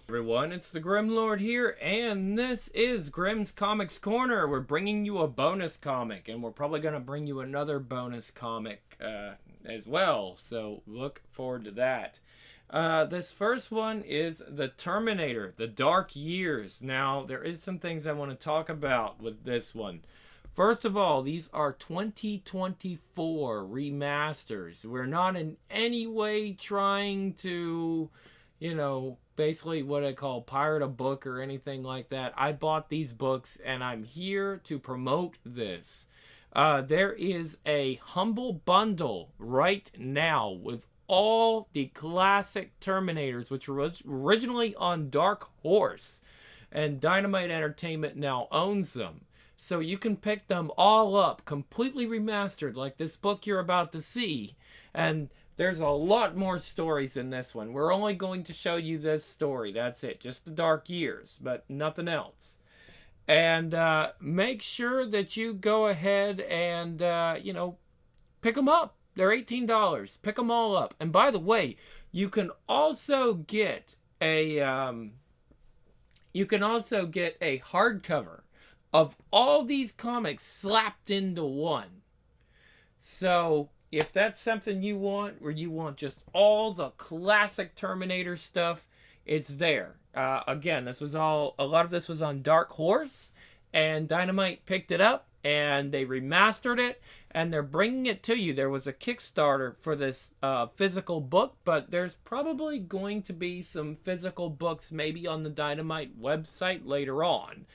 Everyone, it's the Grim Lord here, and this is Grim's Comics Corner. We're bringing you a bonus comic, and we're probably going to bring you another bonus comic as well, so look forward to that. This first one is The Terminator, The Dark Years. Now, there is some things I want to talk about with this one. First of all, these are 2024 remasters. We're not in any way trying to, basically what I call pirate a book or anything like that. I bought these books and I'm here to promote this. There is a humble bundle right now with all the classic Terminators, which were originally on Dark Horse, and Dynamite Entertainment now owns them. So you can pick them all up, completely remastered, like this book you're about to see. And there's a lot more stories in this one. We're only going to show you this story. That's it. Just the Dark Years, but nothing else. And make sure that you go ahead and, pick them up. They're $18. Pick them all up. And by the way, you can also get a hardcover of all these comics slapped into one. So if that's something you want, where you want just all the classic Terminator stuff, it's there. Again, a lot of this was on Dark Horse, and Dynamite picked it up, and they remastered it, and they're bringing it to you. There was a Kickstarter for this physical book, but there's probably going to be some physical books maybe on the Dynamite website later on.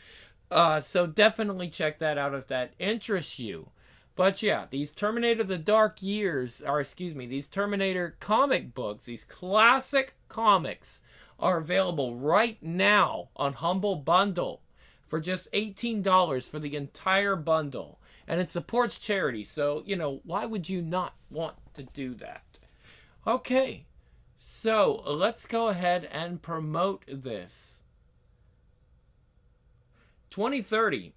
So definitely check that out if that interests you. But yeah, these Terminator these Terminator comic books, these classic comics, are available right now on Humble Bundle for just $18 for the entire bundle. And it supports charity, so, why would you not want to do that? Okay, so let's go ahead and promote this. 2030.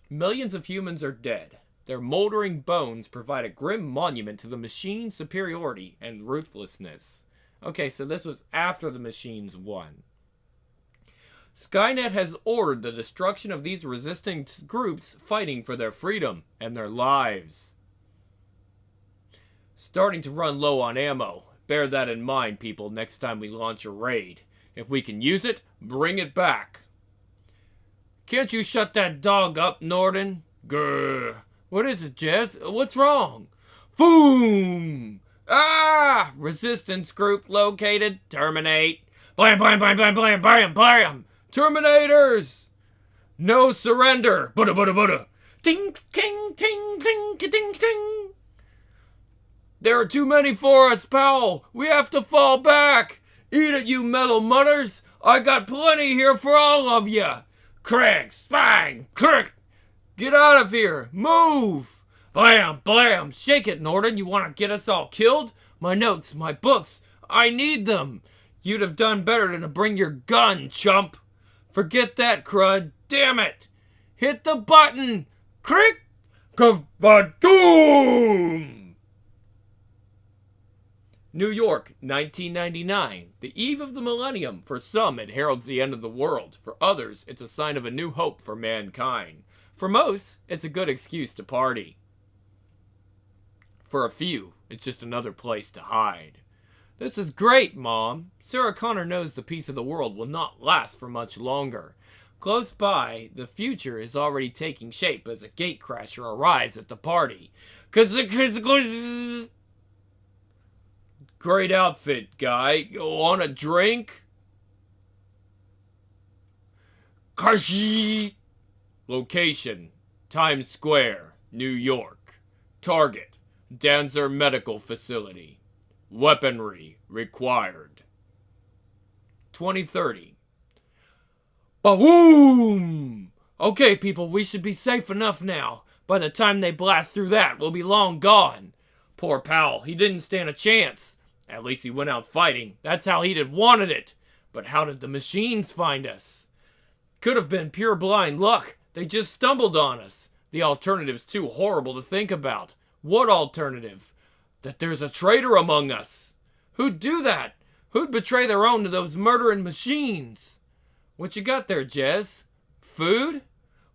Millions of humans are dead. Their moldering bones provide a grim monument to the machine's superiority and ruthlessness. Okay, so this was after the machines won. Skynet has ordered the destruction of these resisting groups fighting for their freedom and their lives. Starting to run low on ammo. Bear that in mind, people, next time we launch a raid. If we can use it, bring it back. Can't you shut that dog up, Norden? Grr. What is it, Jess? What's wrong? Boom! Ah! Resistance group located. Terminate. Blam, blam, blam, blam, blam, blam, blam. Terminators! No surrender. Buddha, Buddha, Buddha. Ting, ting, ting, ting, ting, ting. There are too many for us, Powell. We have to fall back. Eat it, you metal mutters. I got plenty here for all of you. Craig, spang, crick. Get out of here! Move! Blam! Blam! Shake it, Norden. You want to get us all killed? My notes, my books. I need them. You'd have done better than to bring your gun, chump. Forget that, crud. Damn it! Hit the button! Crick! Kavadoom! New York, 1999. The eve of the millennium. For some, it heralds the end of the world. For others, it's a sign of a new hope for mankind. For most, it's a good excuse to party. For a few, it's just another place to hide. This is great, Mom. Sarah Connor knows the peace of the world will not last for much longer. Close by, the future is already taking shape as a gatecrasher arrives at the party. Great outfit, guy. Want a drink? Kashi! Location, Times Square, New York. Target, Danzer Medical Facility. Weaponry required. 2030. Boom! Okay, people, we should be safe enough now. By the time they blast through that, we'll be long gone. Poor Powell, he didn't stand a chance. At least he went out fighting. That's how he'd have wanted it. But how did the machines find us? Could have been pure blind luck. They just stumbled on us. The alternative's too horrible to think about. What alternative? That there's a traitor among us. Who'd do that? Who'd betray their own to those murdering machines? What you got there, Jez? Food?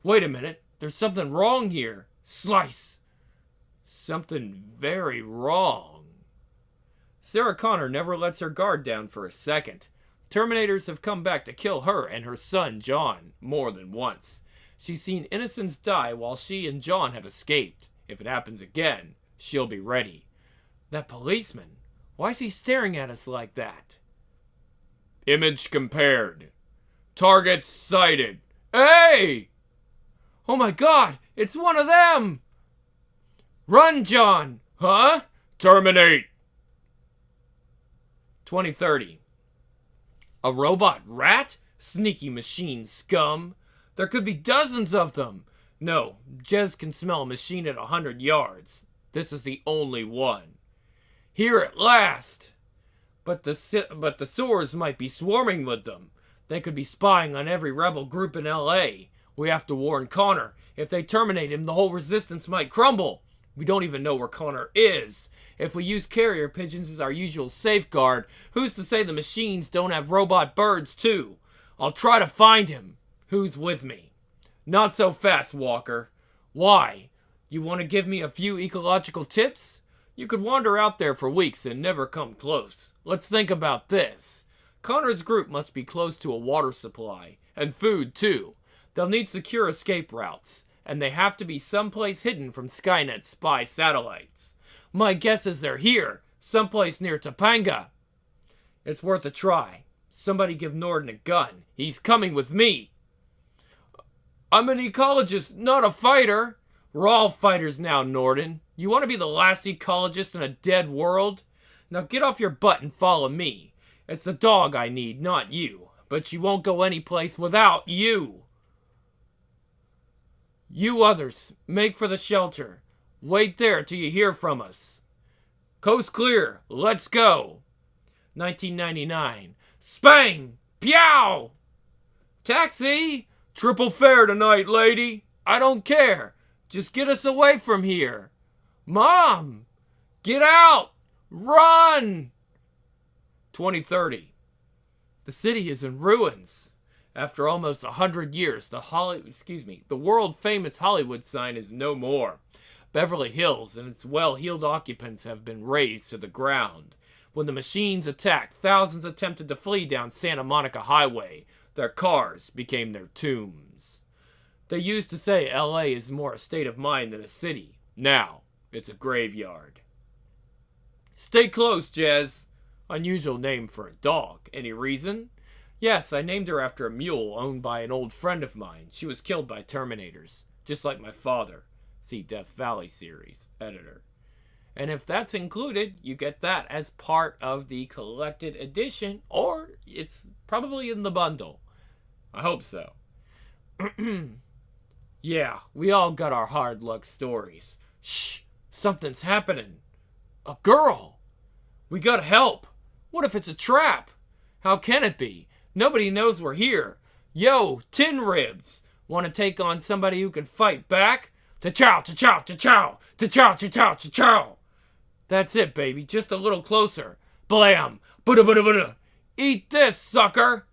Wait a minute. There's something wrong here. Slice. Something very wrong. Sarah Connor never lets her guard down for a second. Terminators have come back to kill her and her son, John, more than once. She's seen innocents die while she and John have escaped. If it happens again, she'll be ready. That policeman, why is he staring at us like that? Image compared. Target sighted. Hey! Oh my God, it's one of them! Run, John! Huh? Terminate! 2030. A robot rat? Sneaky machine scum. There could be dozens of them. No, Jez can smell a machine at 100 yards. This is the only one. Here at last! But the sewers might be swarming with them. They could be spying on every rebel group in L.A. We have to warn Connor. If they terminate him, the whole resistance might crumble. We don't even know where Connor is. If we use carrier pigeons as our usual safeguard, who's to say the machines don't have robot birds too? I'll try to find him. Who's with me? Not so fast, Walker. Why? You want to give me a few ecological tips? You could wander out there for weeks and never come close. Let's think about this. Connor's group must be close to a water supply, and food too. They'll need secure escape routes, and they have to be someplace hidden from Skynet's spy satellites. My guess is they're here, someplace near Topanga. It's worth a try. Somebody give Norden a gun. He's coming with me. I'm an ecologist, not a fighter. We're all fighters now, Norden. You want to be the last ecologist in a dead world? Now get off your butt and follow me. It's the dog I need, not you. But she won't go anyplace without you. You others, make for the shelter. Wait there till you hear from us. Coast clear. Let's go. 1999. Spang! Pew! Taxi! Triple fare tonight, lady. I don't care. Just get us away from here. Mom! Get out! Run! 2030. The city is in ruins. After almost 100 years, the world-famous Hollywood sign is no more. Beverly Hills and its well-heeled occupants have been razed to the ground. When the machines attacked, thousands attempted to flee down Santa Monica Highway. Their cars became their tombs. They used to say L.A. is more a state of mind than a city. Now, it's a graveyard. Stay close, Jez. Unusual name for a dog. Any reason? Yes, I named her after a mule owned by an old friend of mine. She was killed by Terminators, just like my father. See Death Valley series. Editor. And if that's included, you get that as part of the collected edition, or it's probably in the bundle. I hope so. Yeah, we all got our hard luck stories. Shh, something's happening. A girl. We gotta help. What if it's a trap? How can it be? Nobody knows we're here. Yo, Tin Ribs. Want to take on somebody who can fight back? Ta-chow, ta-chow, ta-chow, ta-chow, ta-chow, ta-chow. That's it, baby. Just a little closer. Blam! Buda-buda-buda! Eat this, sucker!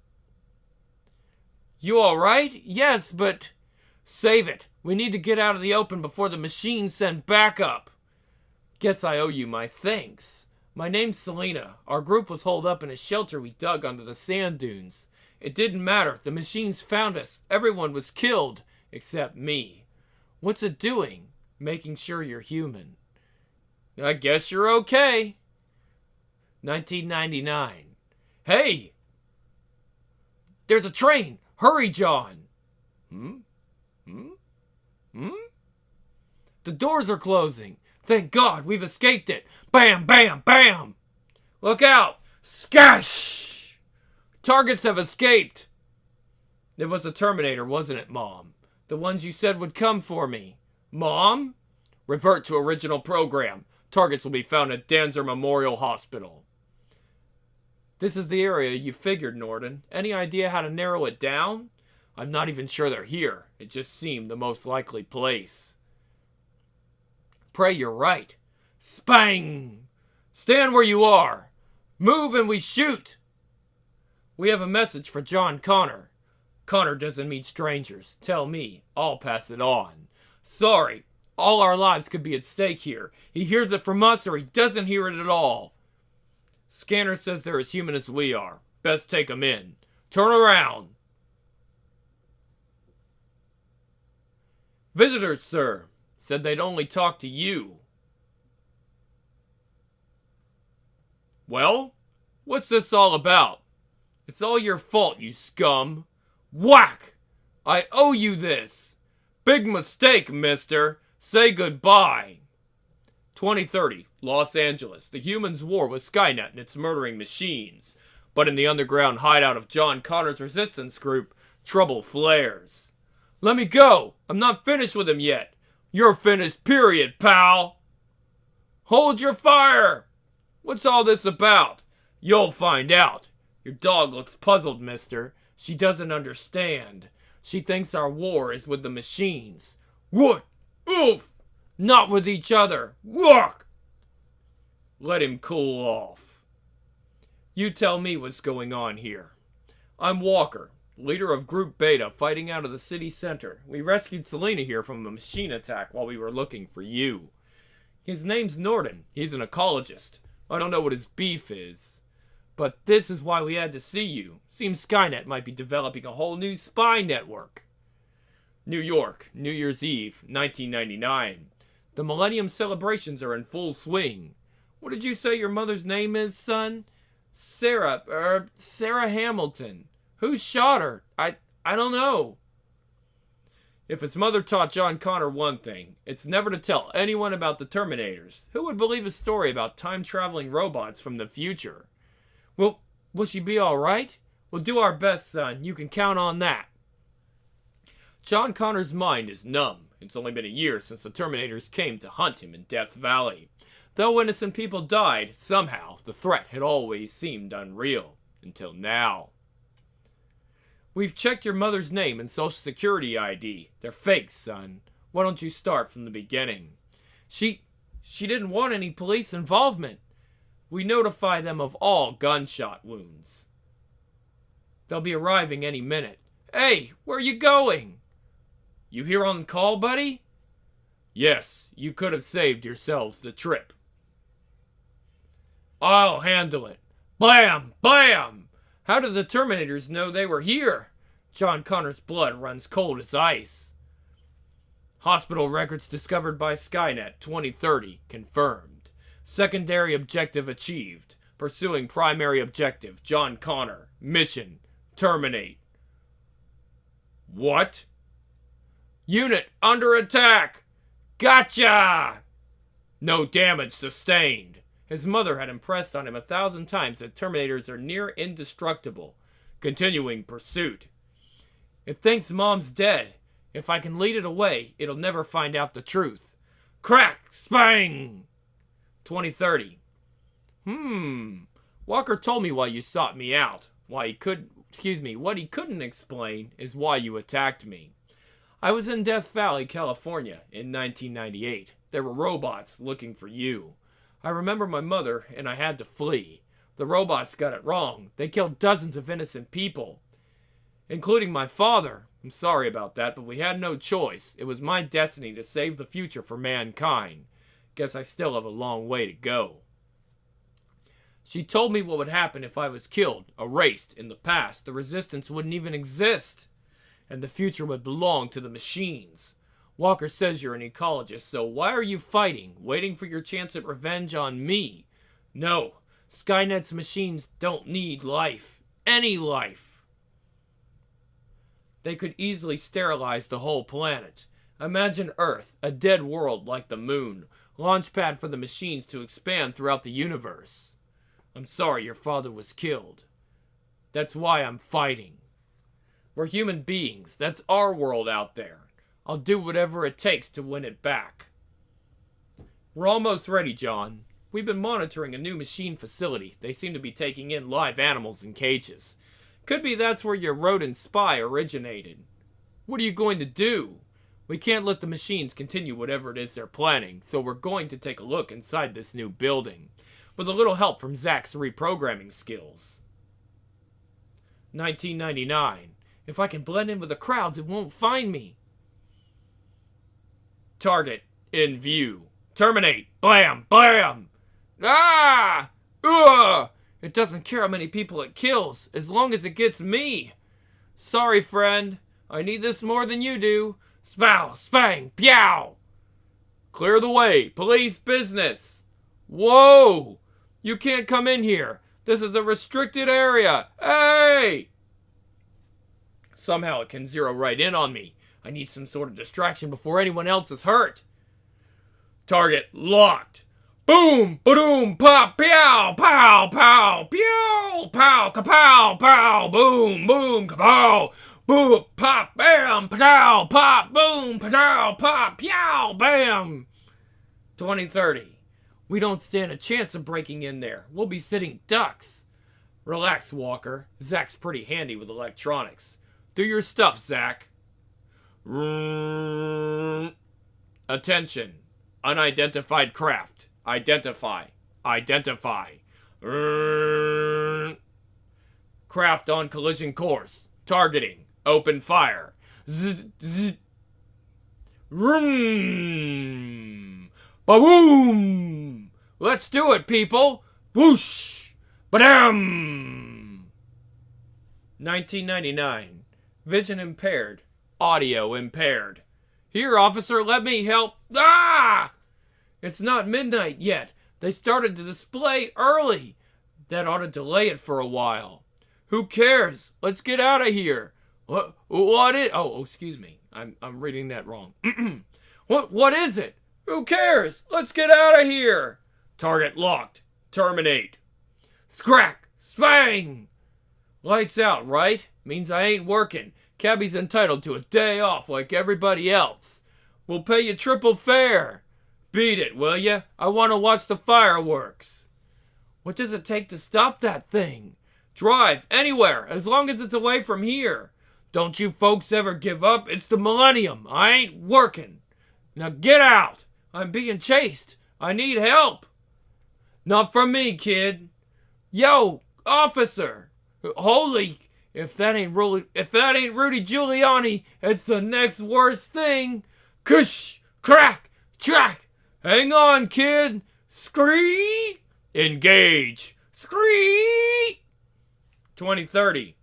You alright? Yes, but... Save it. We need to get out of the open before the machines send backup. Guess I owe you my thanks. My name's Selena. Our group was holed up in a shelter we dug under the sand dunes. It didn't matter. The machines found us. Everyone was killed. Except me. What's it doing? Making sure you're human. I guess you're okay. 1999. Hey! There's a train! Hurry, John! The doors are closing. Thank God, we've escaped it. Bam, bam, bam! Look out! Skash! Targets have escaped. It was a Terminator, wasn't it, Mom? The ones you said would come for me. Mom? Revert to original program. Targets will be found at Danzer Memorial Hospital. This is the area you figured, Norden. Any idea how to narrow it down? I'm not even sure they're here. It just seemed the most likely place. Pray you're right. Spang! Stand where you are. Move and we shoot. We have a message for John Connor. Connor doesn't meet strangers. Tell me, I'll pass it on. Sorry, all our lives could be at stake here. He hears it from us or he doesn't hear it at all. Scanner says they're as human as we are. Best take them in. Turn around. Visitors, sir. Said they'd only talk to you. Well, what's this all about? It's all your fault, you scum. Whack! I owe you this. Big mistake, mister. Say goodbye. 2030, Los Angeles. The humans' war with Skynet and its murdering machines. But in the underground hideout of John Connor's resistance group, trouble flares. Let me go! I'm not finished with him yet. You're finished, period, pal. Hold your fire! What's all this about? You'll find out. Your dog looks puzzled, mister. She doesn't understand. She thinks our war is with the machines. What? Oof! Not with each other. Look! Let him cool off. You tell me what's going on here. I'm Walker, leader of Group Beta, fighting out of the city center. We rescued Selena here from a machine attack while we were looking for you. His name's Norden. He's an ecologist. I don't know what his beef is. But this is why we had to see you. Seems Skynet might be developing a whole new spy network. New York, New Year's Eve, 1999. The Millennium celebrations are in full swing. What did you say your mother's name is, son? Sarah Hamilton. Who shot her? I don't know. If his mother taught John Connor one thing, it's never to tell anyone about the Terminators. Who would believe a story about time-traveling robots from the future? Well, will she be alright? We'll do our best, son. You can count on that. John Connor's mind is numb. It's only been a year since the Terminators came to hunt him in Death Valley. Though innocent people died, somehow the threat had always seemed unreal. Until now. We've checked your mother's name and social security ID. They're fakes, son. Why don't you start from the beginning? She didn't want any police involvement. We notify them of all gunshot wounds. They'll be arriving any minute. Hey, where are you going? You here on call, buddy? Yes, you could have saved yourselves the trip. I'll handle it. Blam! Blam! How did the Terminators know they were here? John Connor's blood runs cold as ice. Hospital records discovered by Skynet 2030 confirmed. Secondary objective achieved. Pursuing primary objective. John Connor. Mission. Terminate. What? Unit under attack! Gotcha! No damage sustained. His mother had impressed on him 1,000 times that Terminators are near indestructible. Continuing pursuit. It thinks Mom's dead. If I can lead it away, it'll never find out the truth. Crack! Spang! 2030. Walker told me why you sought me out. What he couldn't explain is why you attacked me. I was in Death Valley, California in 1998. There were robots looking for you. I remember my mother, and I had to flee. The robots got it wrong. They killed dozens of innocent people, including my father. I'm sorry about that, but we had no choice. It was my destiny to save the future for mankind. Guess I still have a long way to go. She told me what would happen if I was killed, erased. In the past, the resistance wouldn't even exist, and the future would belong to the machines. Walker says you're an ecologist, so why are you fighting? Waiting for your chance at revenge on me? No, Skynet's machines don't need life. Any life. They could easily sterilize the whole planet. Imagine Earth, a dead world like the moon, launchpad for the machines to expand throughout the universe. I'm sorry your father was killed. That's why I'm fighting. We're human beings. That's our world out there. I'll do whatever it takes to win it back. We're almost ready, John. We've been monitoring a new machine facility. They seem to be taking in live animals in cages. Could be that's where your rodent spy originated. What are you going to do? We can't let the machines continue whatever it is they're planning, so we're going to take a look inside this new building, with a little help from Zach's reprogramming skills. 1999. If I can blend in with the crowds, it won't find me. Target in view. Terminate. Blam! Blam! Ah! Ugh! It doesn't care how many people it kills, as long as it gets me. Sorry, friend. I need this more than you do. Spow! Spang! Pyow! Clear the way. Police business. Whoa! You can't come in here. This is a restricted area. Hey! Somehow it can zero right in on me. I need some sort of distraction before anyone else is hurt. Target locked. Boom! Ba-doom! Pop! Pow! Pow! Pow! Pew! Pow! Kapow! Pow! Boom! Boom! Kapow! Boom! Pop! Bam! Pow! Pop! Boom! Pow! Pop! Pow! Bam! 2030. We don't stand a chance of breaking in there. We'll be sitting ducks. Relax, Walker. Zach's pretty handy with electronics. Do your stuff, Zach. Attention. Unidentified craft. Identify. Identify. Craft on collision course. Targeting. Open fire. Ba-boom! Let's do it, people! Whoosh! Ba-dam! 1999. Vision impaired. Audio impaired. Here, officer, let me help. Ah! It's not midnight yet. They started the display early. That ought to delay it for a while. Who cares? Let's get out of here. What is... Oh, excuse me. I'm reading that wrong. What is it? Who cares? Let's get out of here. Target locked. Terminate. Scrack. Spang. Lights out, right? Means I ain't working. Cabbie's entitled to a day off like everybody else. We'll pay you triple fare. Beat it, will ya? I want to watch the fireworks. What does it take to stop that thing? Drive anywhere, as long as it's away from here. Don't you folks ever give up? It's the millennium. I ain't working. Now get out. I'm being chased. I need help. Not from me, kid. Yo, officer. Holy, if that ain't Rudy Giuliani, it's the next worst thing. Kush, crack, track. Hang on, kid. Scree. Engage. Scree. 2030.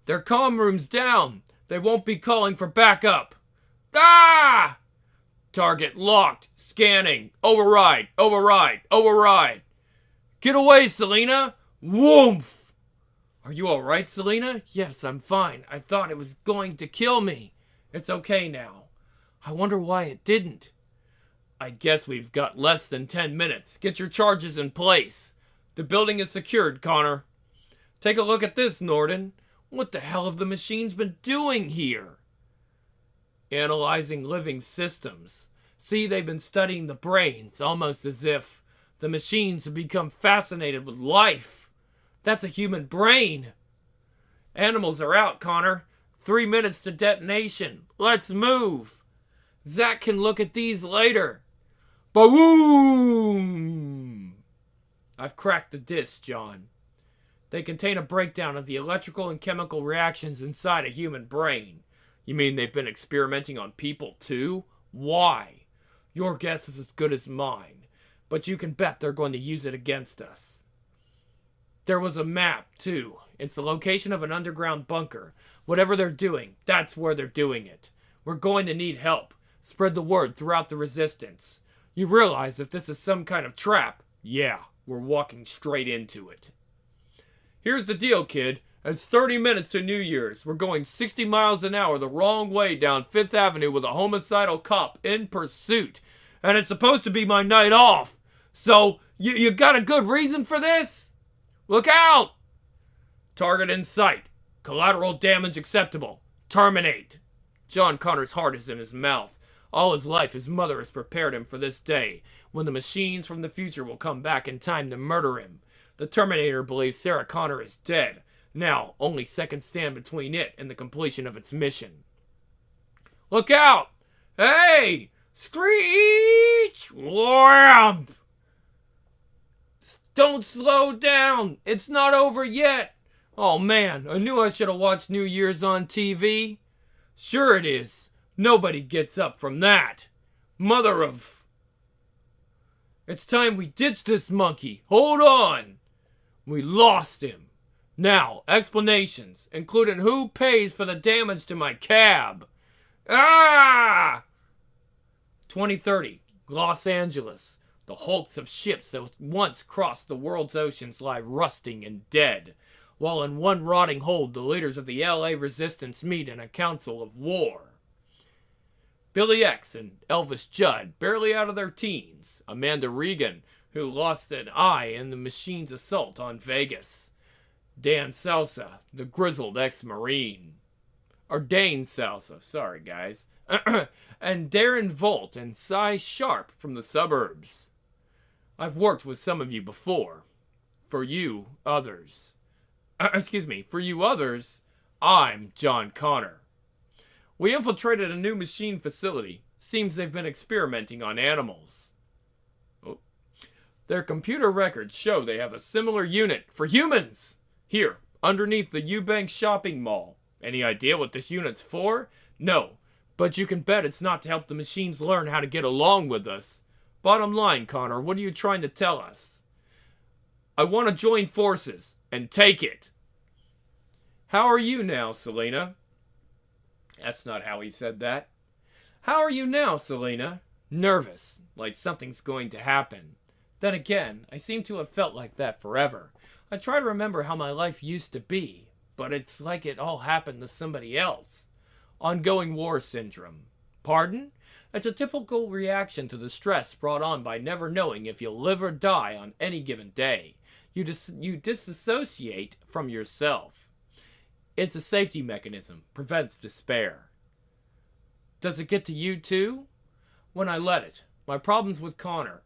Their comm room's down. They won't be calling for backup. Ah! Target locked. Scanning. Override. Override. Override. Get away, Selena. Woomph. Are you alright, Selena? Yes, I'm fine. I thought it was going to kill me. It's okay now. I wonder why it didn't. I guess we've got less than 10 minutes. Get your charges in place. The building is secured, Connor. Take a look at this, Norden. What the hell have the machines been doing here? Analyzing living systems. See, they've been studying the brains, almost as if the machines have become fascinated with life. That's a human brain. Animals are out, Connor. 3 minutes to detonation. Let's move. Zach can look at these later. Boom! I've cracked the disc, John. They contain a breakdown of the electrical and chemical reactions inside a human brain. You mean they've been experimenting on people too? Why? Your guess is as good as mine, but you can bet they're going to use it against us. There was a map, too. It's the location of an underground bunker. Whatever they're doing, that's where they're doing it. We're going to need help. Spread the word throughout the resistance. You realize if this is some kind of trap, yeah, we're walking straight into it. Here's the deal, kid. It's 30 minutes to New Year's. We're going 60 miles an hour the wrong way down 5th Avenue with a homicidal cop in pursuit. And it's supposed to be my night off. So, you got a good reason for this? Look out! Target in sight. Collateral damage acceptable. Terminate. John Connor's heart is in his mouth. All his life, his mother has prepared him for this day, when the machines from the future will come back in time to murder him. The Terminator believes Sarah Connor is dead. Now, only seconds stand between it and the completion of its mission. Look out! Hey! Screech! Whamp! Don't slow down! It's not over yet! Oh man, I knew I should have watched New Year's on TV. Sure it is. Nobody gets up from that. Mother of... It's time we ditch this monkey. Hold on. We lost him. Now, explanations, including who pays for the damage to my cab. Ah! 2030, Los Angeles. The hulks of ships that once crossed the world's oceans lie rusting and dead, while in one rotting hold the leaders of the LA resistance meet in a council of war. Billy X and Elvis Judd, barely out of their teens. Amanda Regan, who lost an eye in the machine's assault on Vegas. Dan Salsa, the grizzled ex-Marine. Or Dane Salsa, sorry guys. And Darren Volt and Cy Sharp from the suburbs. I've worked with some of you before. For you others. For you others, I'm John Connor. We infiltrated a new machine facility. Seems they've been experimenting on animals. Oh. Their computer records show they have a similar unit for humans. Here, underneath the Eubank shopping mall. Any idea what this unit's for? No, but you can bet it's not to help the machines learn how to get along with us. Bottom line, Connor, what are you trying to tell us? I want to join forces and take it. How are you now, Selena? That's not how he said that. How are you now, Selena? Nervous, like something's going to happen. Then again, I seem to have felt like that forever. I try to remember how my life used to be, but it's like it all happened to somebody else. Ongoing war syndrome. Pardon? It's a typical reaction to the stress brought on by never knowing if you'll live or die on any given day. You disassociate from yourself. It's a safety mechanism, prevents despair. Does it get to you too? When I let it. My problem's with Connor.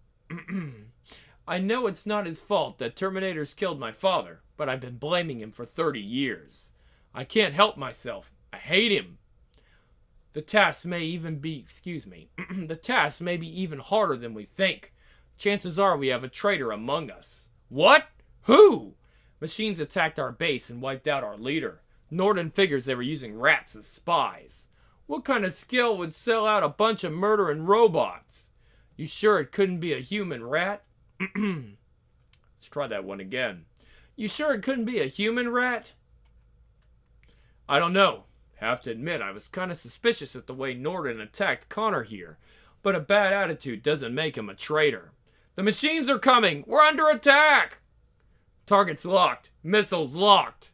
I know it's not his fault that Terminators killed my father, but I've been blaming him for 30 years. I can't help myself. I hate him. The task may even be, the task may be even harder than we think. Chances are we have a traitor among us. What? Who? Machines attacked our base and wiped out our leader. Norden figures they were using rats as spies. What kind of skill would sell out a bunch of murdering robots? You sure it couldn't be a human rat? Let's try that one again. You sure it couldn't be a human rat? I don't know. Have to admit, I was kind of suspicious at the way Norden attacked Connor here. But a bad attitude doesn't make him a traitor. The machines are coming! We're under attack! Target's locked. Missiles locked.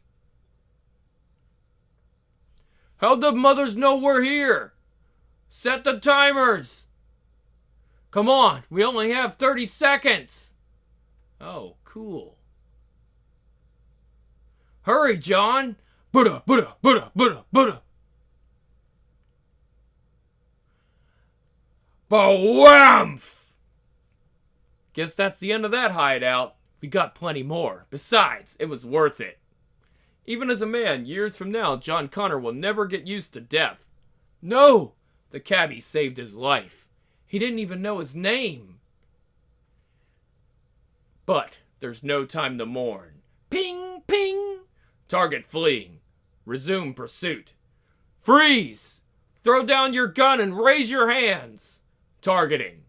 How'd the mothers know we're here? Set the timers! Come on, we only have 30 seconds! Oh, cool. Hurry, John! Buddha, Buddha, Buddha, Buddha, Buddha! Bawamf! Guess that's the end of that hideout. We got plenty more. Besides, it was worth it. Even as a man, years from now, John Connor will never get used to death. No! The cabbie saved his life. He didn't even know his name. But there's no time to mourn. Ping, ping! Target fleeing. Resume pursuit. Freeze! Throw down your gun and raise your hands. Targeting.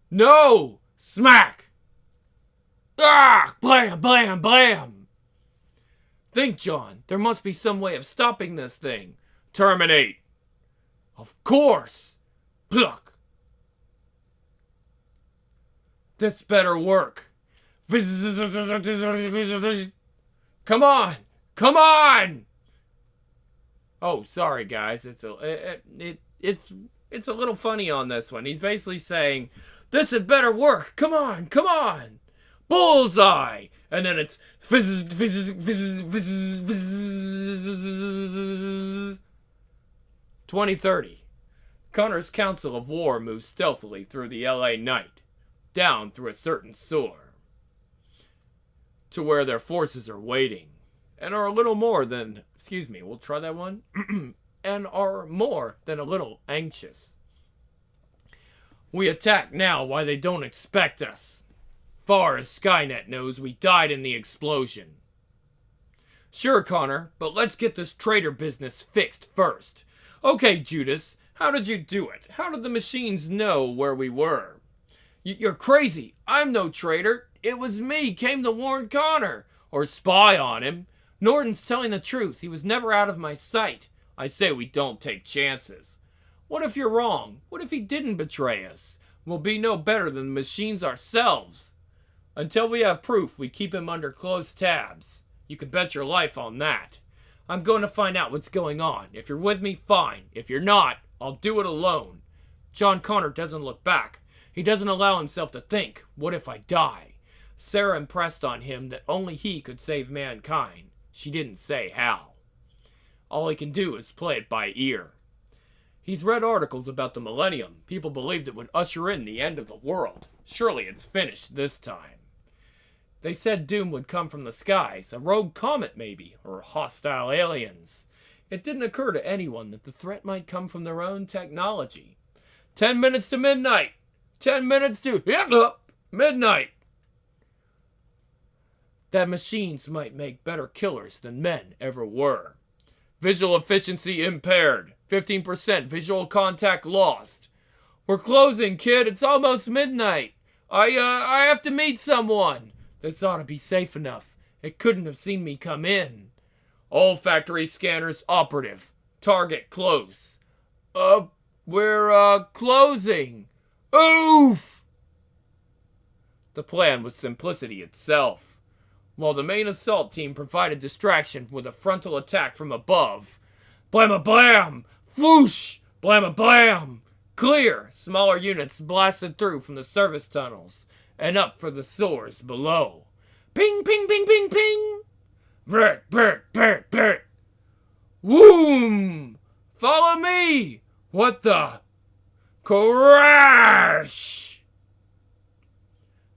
No! Smack! Ah! Blam, blam, blam! Think, John. There must be some way of stopping this thing. Terminate. Of course. Pluck. This better work. Come on. Come on. Oh, sorry guys. It's a little funny on this one. He's basically saying, this had better work. Come on. Come on. Bullseye. And then it's 2030. Connor's Council of War moves stealthily through the LA night, down through a certain sewer, to where their forces are waiting, and are a little more than, we'll try that one, and are more than a little anxious. We attack now while they don't expect us. Far as Skynet knows, we died in the explosion. Sure, Connor, but let's get this traitor business fixed first. Okay, Judas, how did you do it? How did the machines know where we were? You're crazy. I'm no traitor. It was me came to warn Connor. Or spy on him. Norton's telling the truth. He was never out of my sight. I say we don't take chances. What if you're wrong? What if he didn't betray us? We'll be no better than the machines ourselves. Until we have proof, we keep him under close tabs. You can bet your life on that. I'm going to find out what's going on. If you're with me, fine. If you're not, I'll do it alone. John Connor doesn't look back. He doesn't allow himself to think, what if I die? Sarah impressed on him that only he could save mankind. She didn't say how. All he can do is play it by ear. He's read articles about the millennium. People believed it would usher in the end of the world. Surely it's finished this time. They said doom would come from the skies, a rogue comet maybe, or hostile aliens. It didn't occur to anyone that the threat might come from their own technology. 10 minutes to midnight! 10 minutes to midnight! That machines might make better killers than men ever were. Visual efficiency impaired. 15% visual contact lost. We're closing, kid. It's almost midnight. I have to meet someone. This ought to be safe enough. It couldn't have seen me come in. All factory scanners operative. Target close. We're closing. Oof! The plan was simplicity itself. While the main assault team provided distraction with a frontal attack from above. Blam-a-blam! Whoosh! Blam-a-blam! Clear! Smaller units blasted through from the service tunnels and up for the sewers below. Ping, ping, ping, ping, ping! Bert, Bert, Bert, Bert! Woom! Follow me! What the? Crash!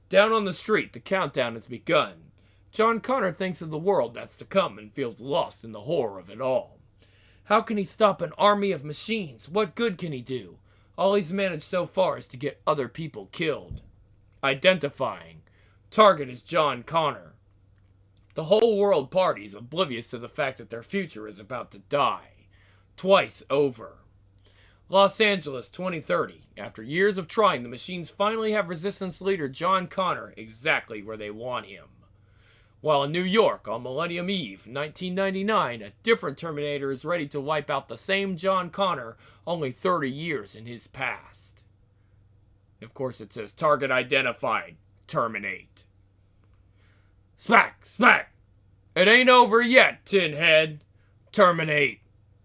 Down on the street, the countdown has begun. John Connor thinks of the world that's to come and feels lost in the horror of it all. How can he stop an army of machines? What good can he do? All he's managed so far is to get other people killed. Identifying. Target is John Connor. The whole world parties oblivious to the fact that their future is about to die. Twice over. Los Angeles 2030. After years of trying, the machines finally have Resistance leader John Connor exactly where they want him. While in New York on Millennium Eve, 1999, a different Terminator is ready to wipe out the same John Connor only 30 years in his past. Of course it says target identified. Terminate. Smack! Smack! It ain't over yet, Tinhead. Terminate.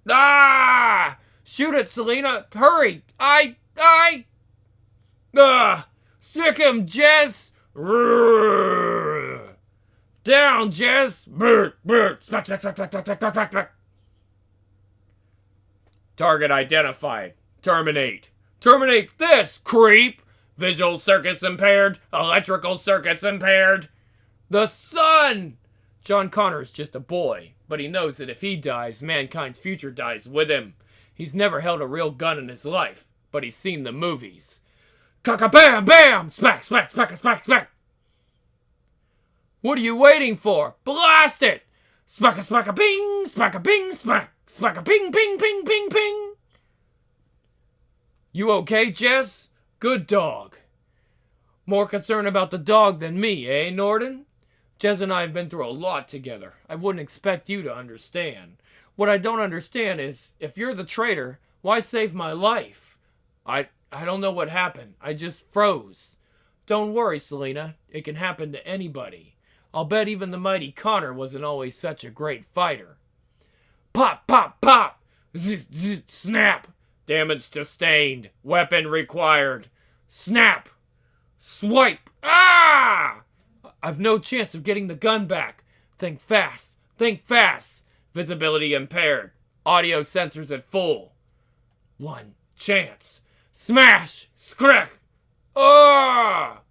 Ah! Shoot it, Selena! Hurry! Sick him, Jess! Down, Jess! Bert! Smack, smack, smack, smack, smack, smack, smack, smack. Target identified. Terminate. Terminate this, creep! Visual circuits impaired. Electrical circuits impaired. The sun! John Connor is just a boy, but he knows that if he dies, mankind's future dies with him. He's never held a real gun in his life, but he's seen the movies. Cock-a-bam, bam! Smack, smack, smack, smack, smack! What are you waiting for? Blast it! Smack-a-bing, smack-a-bing, smack! Smack-a-ping, ping, ping, ping, ping! You okay, Jess? Good dog. More concerned about the dog than me, eh, Norton? Jez and I have been through a lot together. I wouldn't expect you to understand. What I don't understand is, if you're the traitor, why save my life? I don't know what happened. I just froze. Don't worry, Selena. It can happen to anybody. I'll bet even the mighty Connor wasn't always such a great fighter. Pop, pop, pop! Zzz, zzz, snap! Damage sustained. Weapon required. Snap! Swipe! Ah! I've no chance of getting the gun back. Think fast. Think fast. Visibility impaired. Audio sensors at full. One chance. Smash! Scrick! Ah!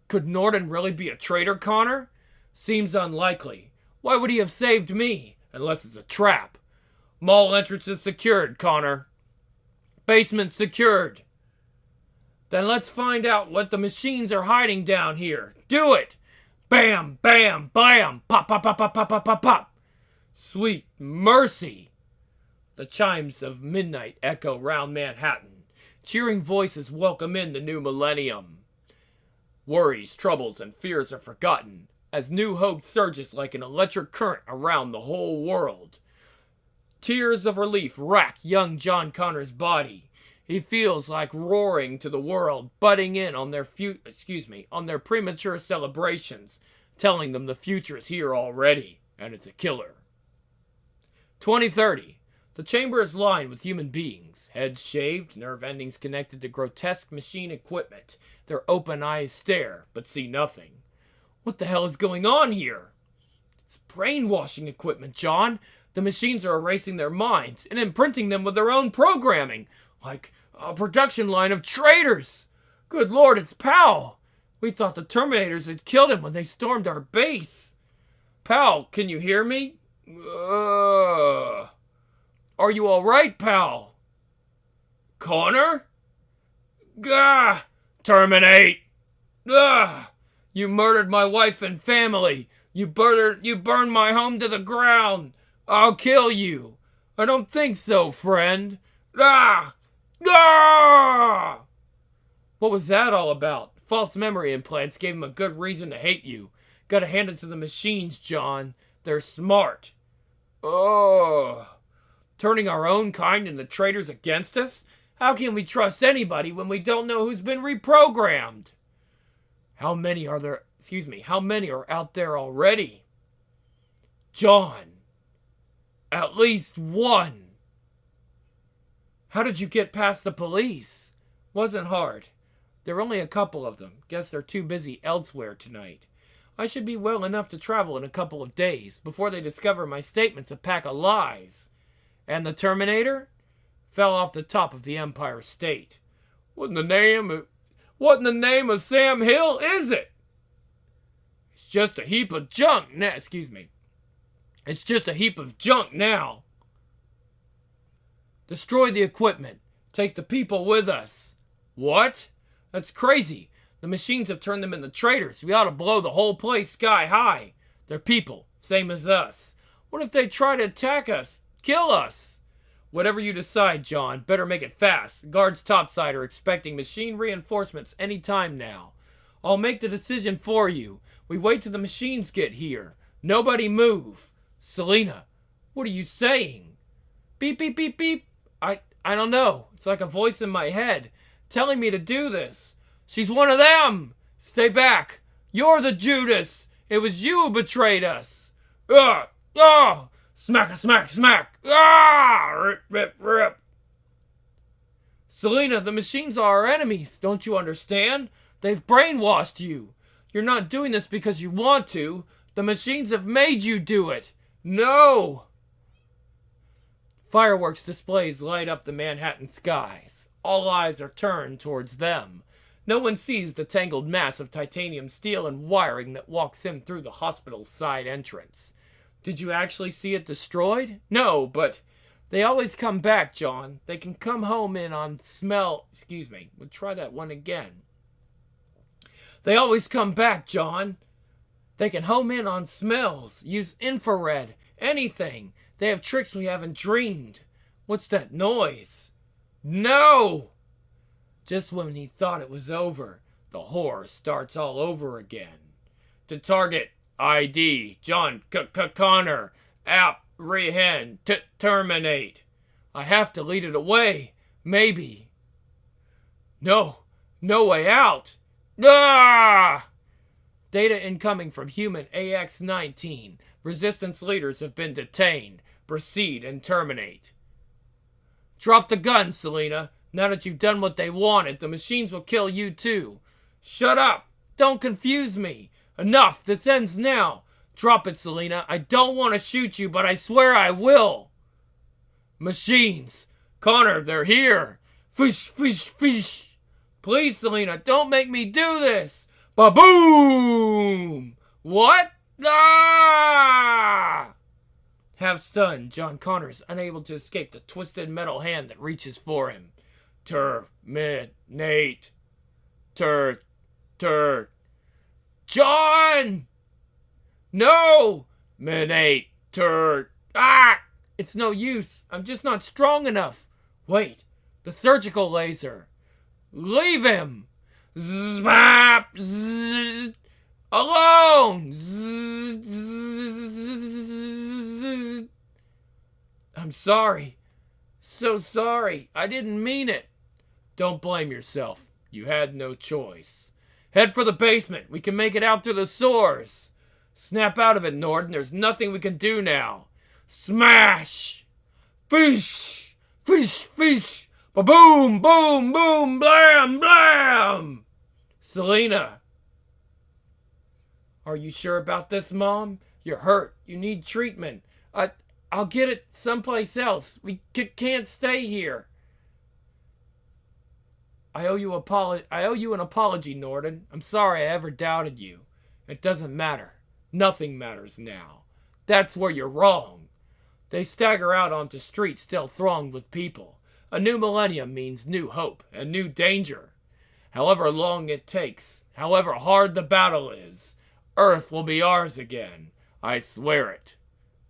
Could Norton really be a traitor, Connor? Seems unlikely. Why would he have saved me? Unless it's a trap. Mall entrances secured, Connor. Basement secured. Then let's find out what the machines are hiding down here. Do it! Bam, bam, bam! Pop, pop, pop, pop, pop, pop, pop, pop! Sweet mercy! The chimes of midnight echo round Manhattan. Cheering voices welcome in the new millennium. Worries, troubles, and fears are forgotten as new hope surges like an electric current around the whole world. Tears of relief rack young John Connor's body. He feels like roaring to the world, butting in on their on their premature celebrations, telling them the future is here already, and it's a killer. 2030. The chamber is lined with human beings, heads shaved, nerve endings connected to grotesque machine equipment. Their open eyes stare, but see nothing. What the hell is going on here? It's brainwashing equipment, John. The machines are erasing their minds and imprinting them with their own programming, like a production line of traitors. Good Lord, it's Pal. We thought the Terminators had killed him when they stormed our base. Pal, can you hear me? Are you all right, Pal? Connor? Gah! Terminate! Ah! You murdered my wife and family. You burned my home to the ground. I'll kill you. I don't think so, friend. Ah! Ah! What was that all about? False memory implants gave him a good reason to hate you. Gotta hand it to the machines, John. They're smart. Oh. Turning our own kind into traitors against us? How can we trust anybody when we don't know who's been reprogrammed? How many are out there already? John. At least one. How did you get past the police? Wasn't hard. There were only a couple of them. Guess they're too busy elsewhere tonight. I should be well enough to travel in a couple of days before they discover my statement's a pack of lies. And the Terminator? Fell off the top of the Empire State. What in the name of Sam Hill is it? It's just a heap of junk. It's just a heap of junk now. Destroy the equipment. Take the people with us. What? That's crazy. The machines have turned them into traitors. We ought to blow the whole place sky high. They're people, same as us. What if they try to attack us? Kill us? Whatever you decide, John, better make it fast. Guards topside are expecting machine reinforcements any time now. I'll make the decision for you. We wait till the machines get here. Nobody move. Selina, what are you saying? Beep, beep, beep, beep. I don't know. It's like a voice in my head telling me to do this. She's one of them. Stay back. You're the Judas. It was you who betrayed us. Smack, smack, smack. Rip, rip, rip. Selina, the machines are our enemies. Don't you understand? They've brainwashed you. You're not doing this because you want to. The machines have made you do it. No. Fireworks displays light up the Manhattan skies. All eyes are turned towards them. No one sees the tangled mass of titanium steel and wiring that walks in through the hospital's side entrance. Did you actually see it destroyed? No, but they always come back, John. They can come home in on smell. We'll try that one again. They always come back, John. They can home in on smells, use infrared, anything. They have tricks we haven't dreamed. What's that noise? No! Just when he thought it was over, the horror starts all over again. To target, ID, John Connor, apprehend, terminate. I have to lead it away, maybe. No way out. Ah! Data incoming from human AX-19. Resistance leaders have been detained. Proceed and terminate. Drop the gun, Selina. Now that you've done what they wanted, the machines will kill you too. Shut up! Don't confuse me. Enough, this ends now. Drop it, Selina. I don't want to shoot you, but I swear I will. Machines. Connor, they're here. Fish, fish, fish. Please, Selina, don't make me do this. Ba-boom! What? Ah! Half stunned, John Connor's unable to escape the twisted metal hand that reaches for him. Terminate. John! No! Minate. Ah! It's no use. I'm just not strong enough. Wait, the surgical laser. Leave him. Zbap! Zzz. Alone. Zzz. I'm sorry. So sorry. I didn't mean it. Don't blame yourself. You had no choice. Head for the basement. We can make it out through the sewers. Snap out of it, Norden. There's nothing we can do now. Smash! Fish! Fish! Fish! Ba-boom! Boom! Boom! Blam! Blam! Selena. Are you sure about this, Mom? You're hurt. You need treatment. I'll get it someplace else. We can't stay here. I owe you an apology, Norden. I'm sorry I ever doubted you. It doesn't matter. Nothing matters now. That's where you're wrong. They stagger out onto streets still thronged with people. A new millennium means new hope and new danger. However long it takes, however hard the battle is, Earth will be ours again. I swear it.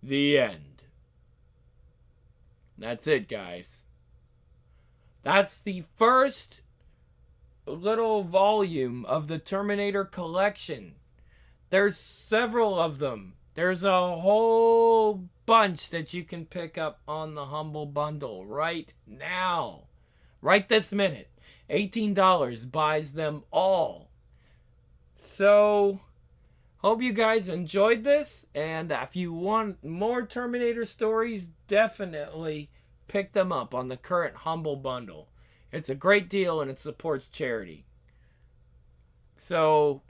The end. That's it, guys. That's the first little volume of the Terminator collection. There's several of them. There's a whole bunch that you can pick up on the Humble Bundle right now. Right this minute. $18 buys them all. So, hope you guys enjoyed this. And if you want more Terminator stories, definitely pick them up on the current Humble Bundle. It's a great deal and it supports charity. So,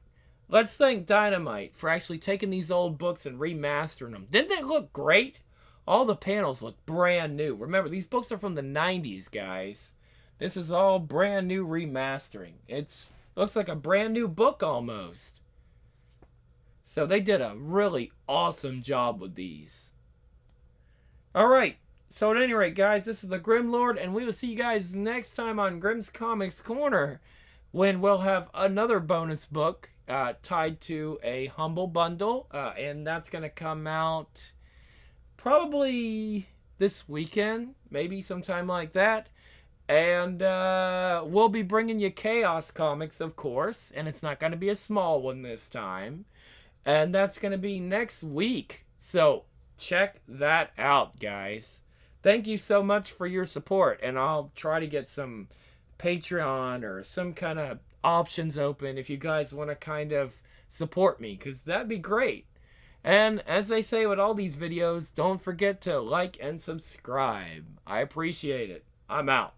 let's thank Dynamite for actually taking these old books and remastering them. Didn't they look great? All the panels look brand new. Remember, these books are from the 90s, guys. This is all brand new remastering. It looks like a brand new book almost. So they did a really awesome job with these. Alright, so at any rate, guys, this is the Grim Lord, and we will see you guys next time on Grimm's Comics Corner, when we'll have another bonus book tied to a Humble Bundle, and that's going to come out probably this weekend, maybe sometime like that. And we'll be bringing you Chaos Comics, of course, and it's not going to be a small one this time. And that's going to be next week. So check that out, guys. Thank you so much for your support, and I'll try to get some Patreon or some kind of options open if you guys want to kind of support me, because that'd be great. And as they say with all these videos, don't forget to like and subscribe. I appreciate it. I'm out.